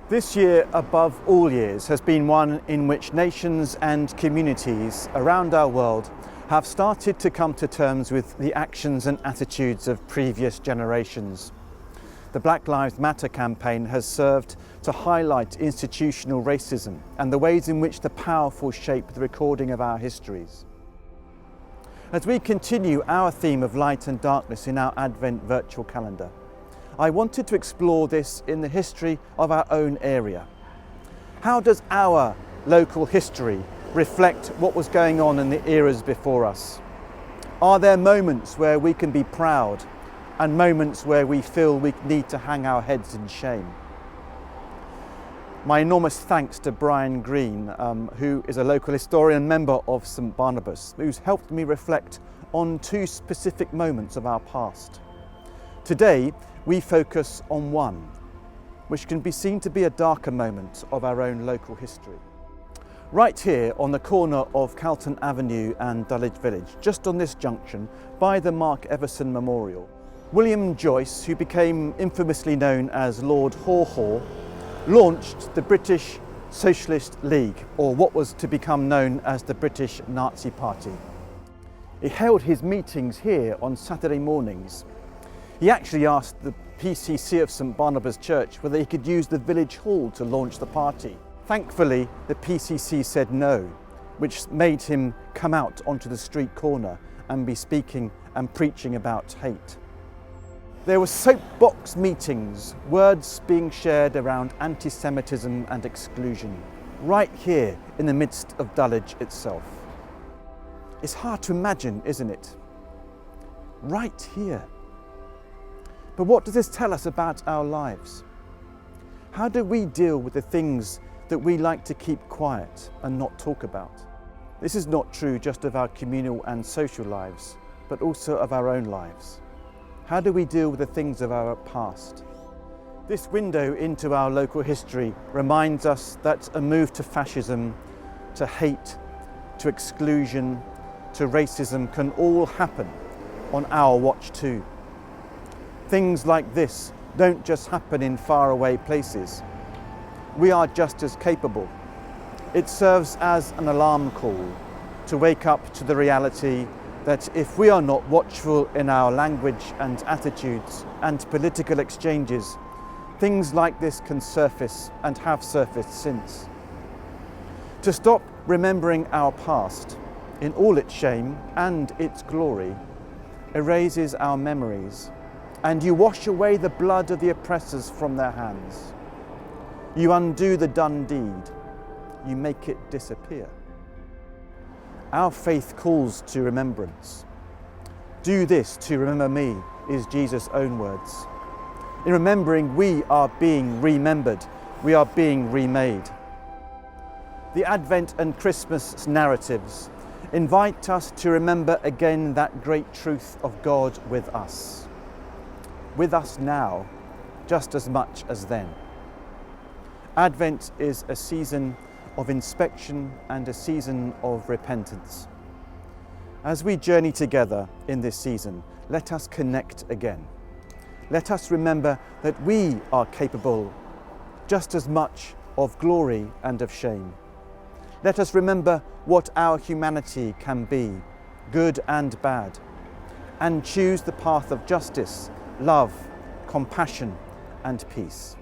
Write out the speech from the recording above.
This year, above all years, has been one in which nations and communities around our world have started to come to terms with the actions and attitudes of previous generations. The Black Lives Matter campaign has served to highlight institutional racism and the ways in which the powerful shape the recording of our histories. As we continue our theme of light and darkness in our Advent virtual calendar, I wanted to explore this in the history of our own area. How does our local history reflect what was going on in the eras before us? Are there moments where we can be proud and moments where we feel we need to hang our heads in shame? My enormous thanks to Brian Green, who is a local historian and member of St Barnabas, who's helped me reflect on two specific moments of our past. Today, we focus on one, which can be seen to be a darker moment of our own local history. Right here on the corner of Calton Avenue and Dulwich Village, just on this junction, by the Mark Everson Memorial, William Joyce, who became infamously known as Lord Haw Haw, launched the British Socialist League, or what was to become known as the British Nazi Party. He held his meetings here on Saturday mornings. He actually asked the PCC of St Barnabas Church whether he could use the village hall to launch the party. Thankfully, the PCC said no, which made him come out onto the street corner and be speaking and preaching about hate. There were soapbox meetings, words being shared around anti-Semitism and exclusion, right here in the midst of Dulwich itself. It's hard to imagine, isn't it? Right here. But what does this tell us about our lives? How do we deal with the things that we like to keep quiet and not talk about? This is not true just of our communal and social lives, but also of our own lives. How do we deal with the things of our past? This window into our local history reminds us that a move to fascism, to hate, to exclusion, to racism can all happen on our watch too. Things like this don't just happen in faraway places. We are just as capable. It serves as an alarm call to wake up to the reality that if we are not watchful in our language and attitudes and political exchanges, things like this can surface and have surfaced since. To stop remembering our past in all its shame and its glory erases our memories, and you wash away the blood of the oppressors from their hands. You undo the done deed. You make it disappear. Our faith calls to remembrance. Do this to remember me, is Jesus' own words. In remembering, we are being remembered. We are being remade. The Advent and Christmas narratives invite us to remember again that great truth of God with us now, just as much as then. Advent is a season of inspection and a season of repentance. As we journey together in this season, let us connect again. Let us remember that we are capable just as much of glory and of shame. Let us remember what our humanity can be, good and bad, and choose the path of justice, love, compassion, and peace.